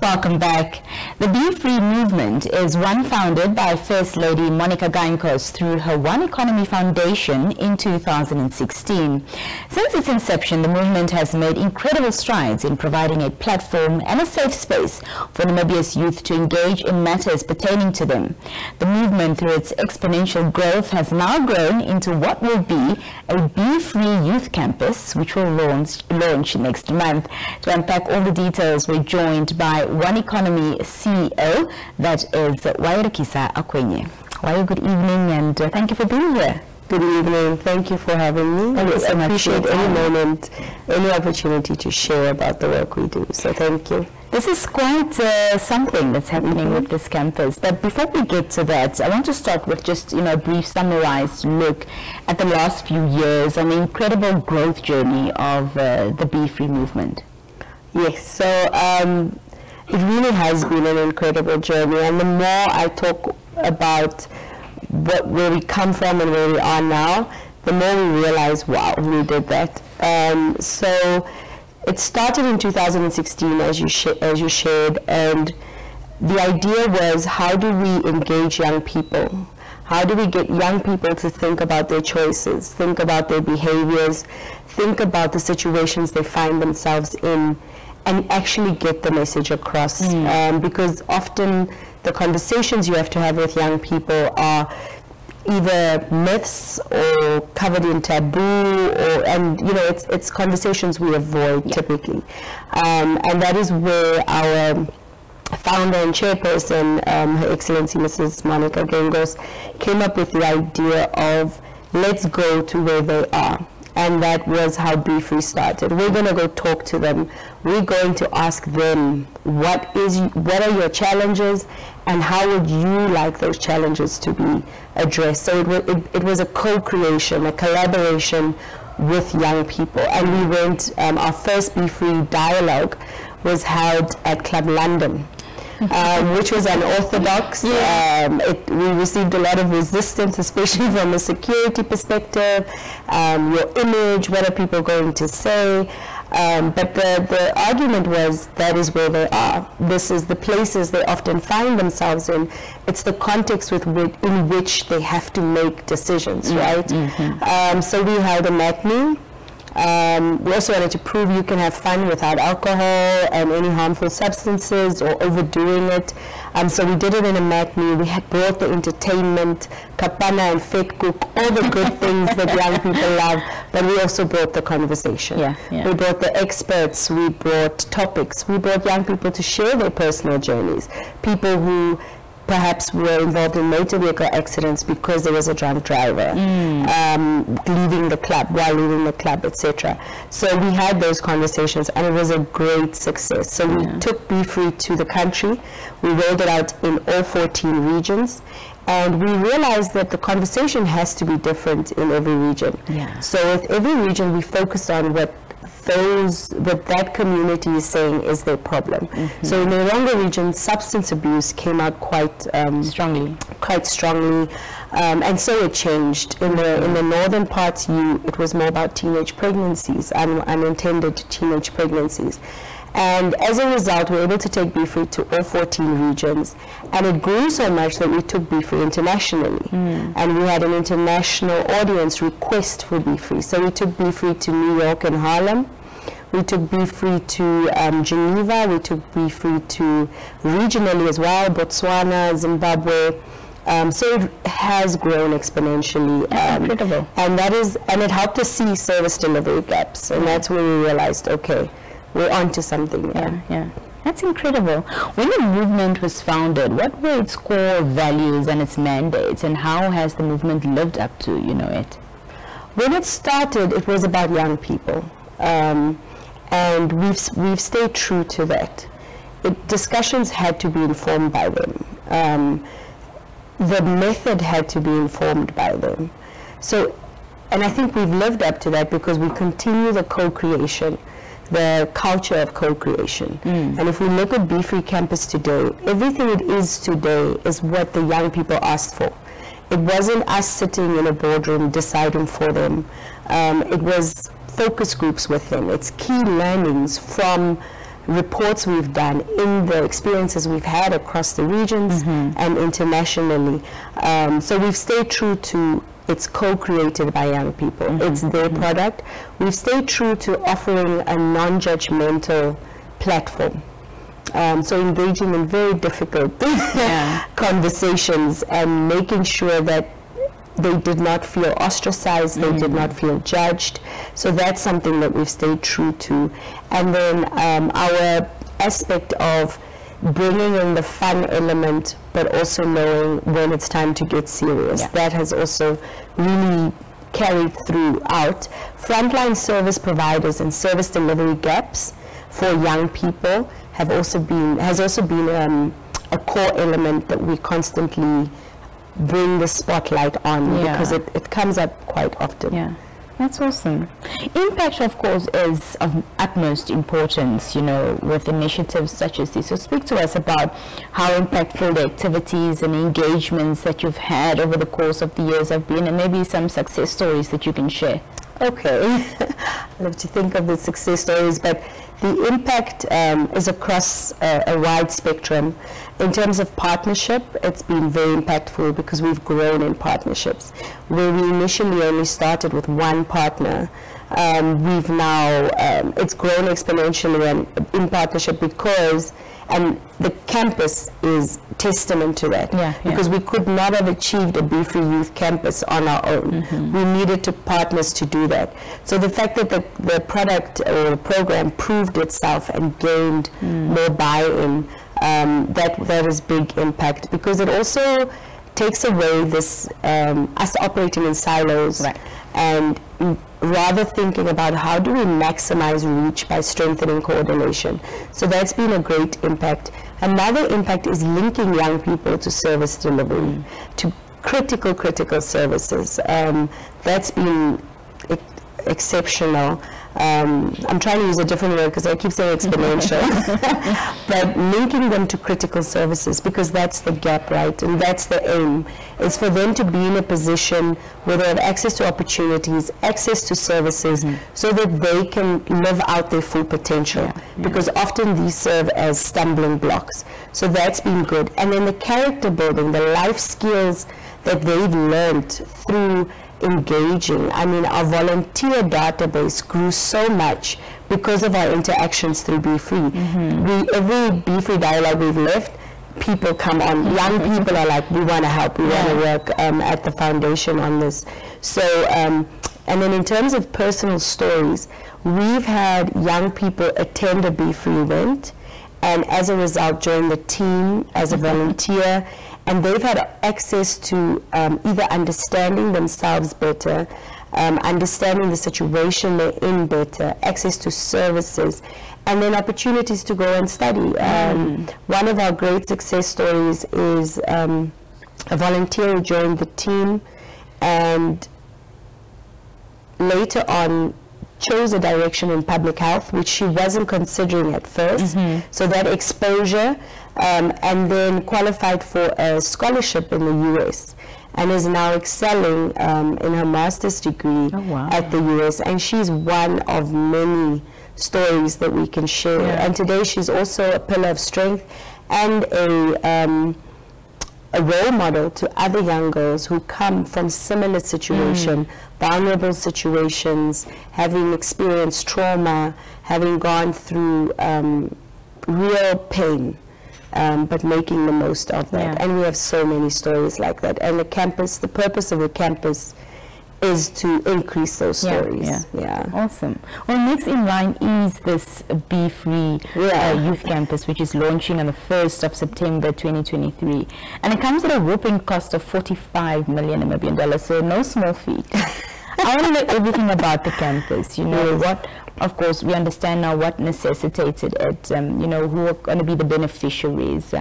Welcome back. The Be Free movement is one founded by First Lady Monica Gainkos through her One Economy Foundation in 2016. Since its inception, the movement has made incredible strides in providing a platform and a safe space for Namibia's youth to engage in matters pertaining to them. The movement, through its exponential growth, has now grown into what will be a Be Free Youth Campus, which will launch next month. To unpack all the details, we're joined by One Economy CEO, that is Uajorokisa Akwenye. Waya, good evening, and thank you for being here. Good evening. Thank you for having me. Thank you so much. I appreciate any moment, any opportunity to share about the work we do. So thank you. This is quite something that's happening with this campus. But before we get to that, I want to start with just a brief summarized look at the last few years and the incredible growth journey of the Be Free movement. Yes. So it really has been an incredible journey, and the more I talk about where we come from and where we are now, the more we realize, wow, we did that. So it started in 2016, as you shared, and the idea was, how do we engage young people? How do we get young people to think about their choices, think about their behaviors, think about the situations they find themselves in, and actually get the message across? Because often the conversations you have to have with young people are either myths or covered in taboo, and it's conversations we avoid typically, and that is where our founder and chairperson, Her Excellency Mrs. Monica Gainkos, came up with the idea of, let's go to where they are. And that was how Be Free started. We're going to go talk to them. We're going to ask them, what are your challenges, and how would you like those challenges to be addressed? So it was a co-creation, a collaboration with young people. And we went, our first Be Free dialogue was held at Club London. Which was unorthodox. We received a lot of resistance, especially from a security perspective. Your image, what are people going to say? But the argument was, that is where they are. This is the places they often find themselves in. It's the context in which they have to make decisions, right? So we held a matinee. We also wanted to prove you can have fun without alcohol and any harmful substances or overdoing it. So we did it in a matinee. We had brought the entertainment, kapana and fake cook, all the good things that young people love, but we also brought the conversation. We brought the experts, we brought topics, we brought young people to share their personal journeys, people who perhaps were involved in motor vehicle accidents because there was a drunk driver leaving the club, etc. So we had those conversations, and it was a great success. So we took Be Free to the country. We rolled it out in all 14 regions, and we realized that the conversation has to be different in every region. So with every region, we focused on what that community is saying is their problem. So in the Ronga region, substance abuse came out quite strongly, and so it changed. In the northern parts, it was more about teenage pregnancies, unintended teenage pregnancies. And as a result, we were able to take Be Free to all 14 regions. And it grew so much that we took Be Free internationally. And we had an international audience request for Be Free. So we took Be Free to New York and Harlem. We took Be Free to Geneva. We took Be Free to regionally as well, Botswana, Zimbabwe. So it has grown exponentially. That's incredible. And it helped us see service delivery gaps. And that's where we realized, okay, we're onto something. That's incredible. When the movement was founded, what were its core values and its mandates, and how has the movement lived up to it? When it started, it was about young people, and we've stayed true to that. Discussions had to be informed by them. The method had to be informed by them. So, and I think we've lived up to that, because we continue the co-creation, the culture of co-creation. And if we look at Be Free Campus today, everything it is today is what the young people asked for. It wasn't us sitting in a boardroom deciding for them. It was focus groups with them. It's key learnings from reports we've done, in the experiences we've had across the regions and internationally. So we've stayed true to it's co-created by young people. It's their product. We've stayed true to offering a non-judgmental platform. So engaging in very difficult conversations and making sure that they did not feel ostracized, they did not feel judged. So that's something that we've stayed true to. And then our aspect of bringing in the fun element, but also knowing when it's time to get serious. That has also really carried throughout. Frontline service providers and service delivery gaps for young people has also been a core element that we constantly bring the spotlight on because it comes up quite often. Yeah, that's awesome. Impact, of course, is of utmost importance, you know, with initiatives such as this. So speak to us about how impactful the activities and engagements that you've had over the course of the years have been, and maybe some success stories that you can share. Okay, I love to think of the success stories, but the impact is across a wide spectrum. In terms of partnership, it's been very impactful because we've grown in partnerships. Where we initially only started with one partner, we've now, it's grown exponentially and in partnership because, and the campus is testament to that, because we could not have achieved a Be Free Youth campus on our own. We needed partners to do that. So the fact that the product or the program proved itself and gained more buy-in, that is big impact, because it also takes away this us operating in silos and rather thinking about how do we maximize reach by strengthening coordination. So that's been a great impact. Another impact is linking young people to service delivery, to critical services. That's been exceptional. I'm trying to use a different word because I keep saying exponential, but linking them to critical services, because that's the gap, right? And that's the aim, is for them to be in a position where they have access to opportunities, access to services, so that they can live out their full potential, because often these serve as stumbling blocks. So that's been good. And then the character building, the life skills that they've learned through engaging. I mean, our volunteer database grew so much because of our interactions through Be Free. Every Be Free dialogue we've left, people come on. Young people are like, we want to help, we want to work at the foundation on this. So, and then in terms of personal stories, we've had young people attend a Be Free event, and as a result join the team as a volunteer, and they've had access to either understanding themselves better, understanding the situation they're in better, access to services, and then opportunities to go and study. One of our great success stories is a volunteer who joined the team and later on chose a direction in public health, which she wasn't considering at first. So that exposure, and then qualified for a scholarship in the US, and is now excelling in her master's degree at the US. And she's one of many stories that we can share. And today she's also a pillar of strength and a role model to other young girls who come from similar situation, vulnerable situations, having experienced trauma, having gone through real pain, but making the most of that. And we have so many stories like that. And the campus, the purpose of the campus is to increase those stories. Awesome. Well, next in line is this Be Free Youth Campus, which is launching on the 1st of September 2023. And it comes at a whopping cost of 45 million Namibian dollars, so no small feat. I want to know everything about the campus, you know, what, of course, we understand now what necessitated it, you know, who are going to be the beneficiaries,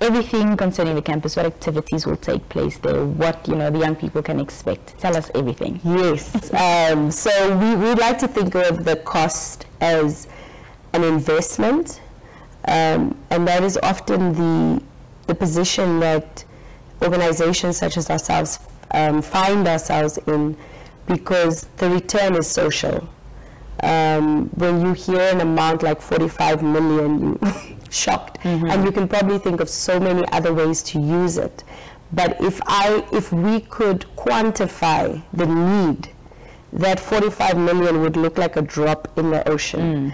everything concerning the campus, what activities will take place there, what, you know, the young people can expect. Tell us everything. Yes. So we like to think of the cost as an investment, and that is often the position that organizations such as ourselves find ourselves in, because the return is social. when you hear an amount like 45 million, you're shocked. And you can probably think of so many other ways to use it. But if we could quantify the need, that 45 million would look like a drop in the ocean.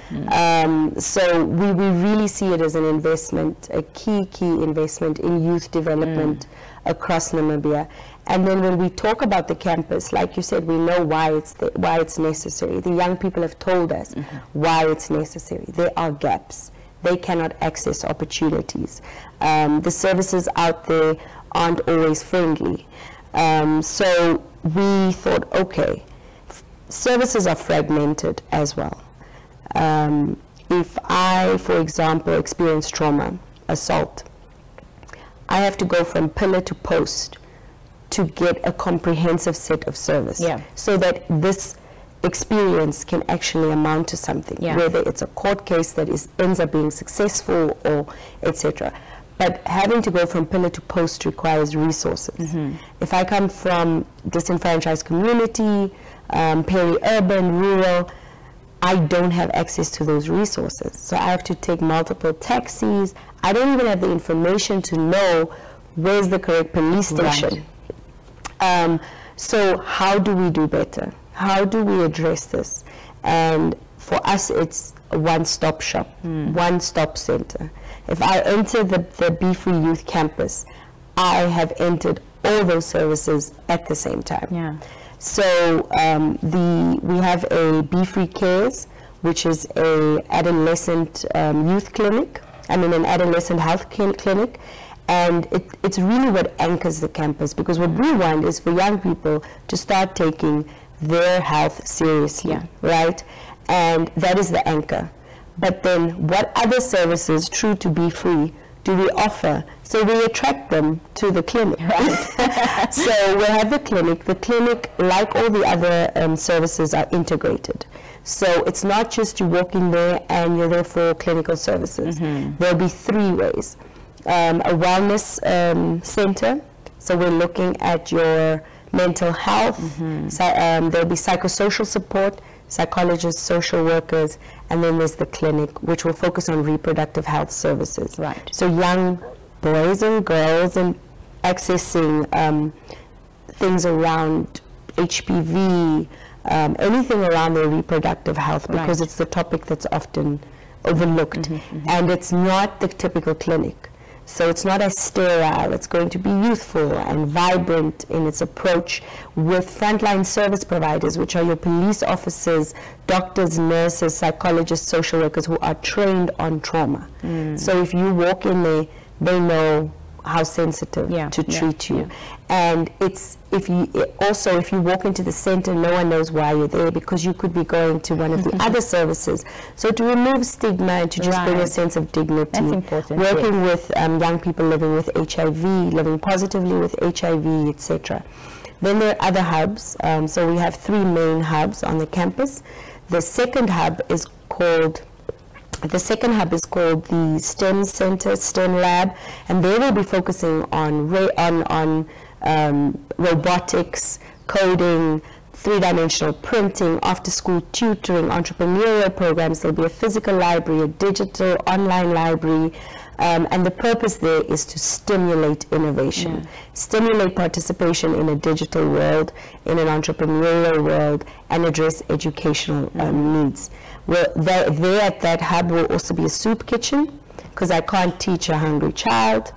So we really see it as an investment, a key investment in youth development across Namibia. And then when we talk about the campus, like you said, we know why it's necessary. The young people have told us why it's necessary. There are gaps. They cannot access opportunities. The services out there aren't always friendly. So we thought, okay, services are fragmented as well. If I, for example, experience trauma, assault, I have to go from pillar to post to get a comprehensive set of service, so that this experience can actually amount to something, whether it's a court case that ends up being successful or etc. But having to go from pillar to post requires resources. If I come from disenfranchised community, peri-urban, rural, I don't have access to those resources. So I have to take multiple taxis. I don't even have the information to know where's the correct police station. So how do we do better? How do we address this? And for us, it's a one-stop shop, one-stop center. If I enter the Be Free Youth Campus, I have entered all those services at the same time. So we have a Be Free Cares, which is a adolescent youth clinic, an adolescent health clinic. And it's really what anchors the campus, because what we want is for young people to start taking their health seriously, right? And that is the anchor. But then what other services, true to Be Free, do we offer? So we attract them to the clinic, right? So we have the clinic. The clinic, like all the other services, are integrated. So it's not just you walk in there and you're there for clinical services. There'll be three ways. A wellness center, so we're looking at your mental health. So, there'll be psychosocial support, psychologists, social workers, and then there's the clinic, which will focus on reproductive health services. So young boys and girls, and accessing things around HPV, anything around their reproductive health, because it's the topic that's often overlooked. And it's not the typical clinic. So it's not as sterile. It's going to be youthful and vibrant in its approach, with frontline service providers, which are your police officers, doctors, nurses, psychologists, social workers who are trained on trauma. So if you walk in there, they know how sensitive to treat you. And if you walk into the center, no one knows why you're there, because you could be going to one of the other services. So to remove stigma and to just bring a sense of dignity. That's important. Working with young people living with HIV, living positively with HIV, etc. Then there are other hubs. So we have three main hubs on the campus. The second hub is called the STEM Center, STEM Lab, and they will be focusing on robotics, coding, three-dimensional printing, after-school tutoring, entrepreneurial programs. There'll be a physical library, a digital online library, and the purpose there is to stimulate innovation, stimulate participation in a digital world, in an entrepreneurial world, and address educational needs. Well, there at that hub will also be a soup kitchen, because I can't teach a hungry child.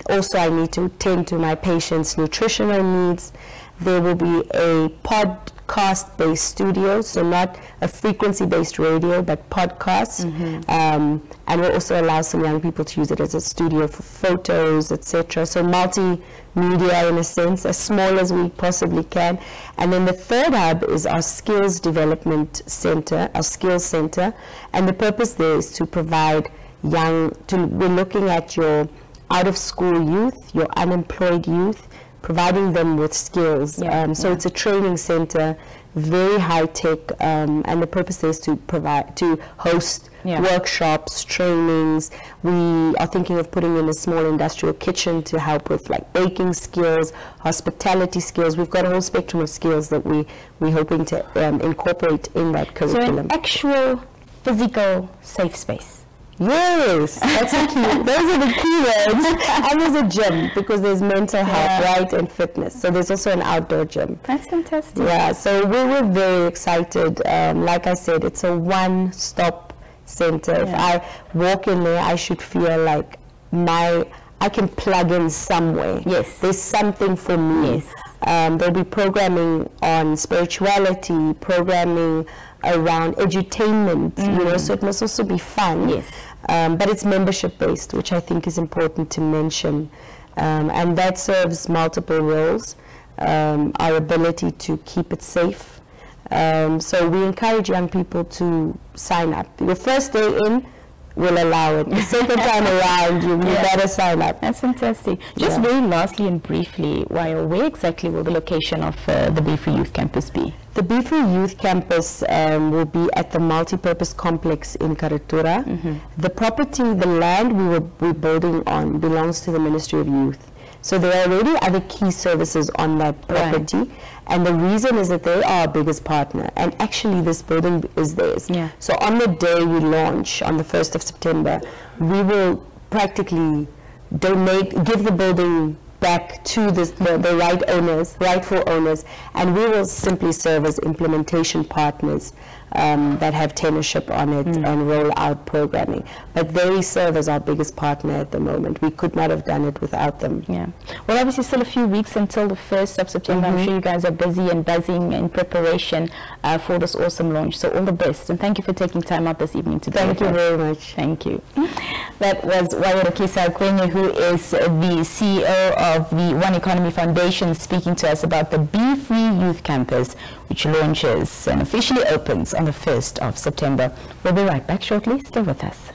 Also, I need to tend to my patients' nutritional needs. There will be a podcast-based studio, so not a frequency-based radio, but podcasts. And we'll also allow some young people to use it as a studio for photos, etc. So multimedia in a sense, as small as we possibly can. And then the third hub is our skills development center, our skills center. And the purpose there is to provide we're looking at your out-of-school youth, your unemployed youth, providing them with skills. So it's a training center very high tech, and the purpose is to host workshops, trainings. We are thinking of putting in a small industrial kitchen to help with like baking skills, hospitality skills. We've got a whole spectrum of skills that we're hoping to incorporate in that curriculum. So an actual physical safe space. Yes, that's the key. Those are the key words. And there's a gym, because there's mental health, right, and fitness. So there's also an outdoor gym. That's fantastic. Yeah, so we were very excited. Like I said, it's a one-stop center. If I walk in there, I should feel like I can plug in somewhere. Yes. There's something for me. Yes. There'll be programming on spirituality, programming around edutainment, you know, so it must also be fun. Yes. But it's membership based, which I think is important to mention. And that serves multiple roles. Our ability to keep it safe. So we encourage young people to sign up. Your first day in, will allow it. The second time around, you better sign up. That's fantastic. Just very lastly and briefly, where exactly will the location of the Be Free Youth Campus be? The Be Free Youth Campus will be at the multipurpose complex in Karatura. The property, the land we're building on belongs to the Ministry of Youth. So there are already other key services on that property. Right. And the reason is that they are our biggest partner. And actually this building is theirs. Yeah. So on the day we launch, on the 1st of September, we will practically give the building back to the rightful owners, and we will simply serve as implementation partners that have tenureship on it and roll out programming. But they serve as our biggest partner at the moment. We could not have done it without them. Yeah. Well, obviously still a few weeks until the 1st of September. I'm sure you guys are busy and buzzing in preparation for this awesome launch. So all the best, and thank you for taking time out this evening to be with us. Thank you very much. Thank you. That was Uajorokisa Akwenye, who is the CEO of the One Economy Foundation, speaking to us about the Be Free Youth Campus, which launches and officially opens on the 1st of September. We'll be right back shortly. Stay with us.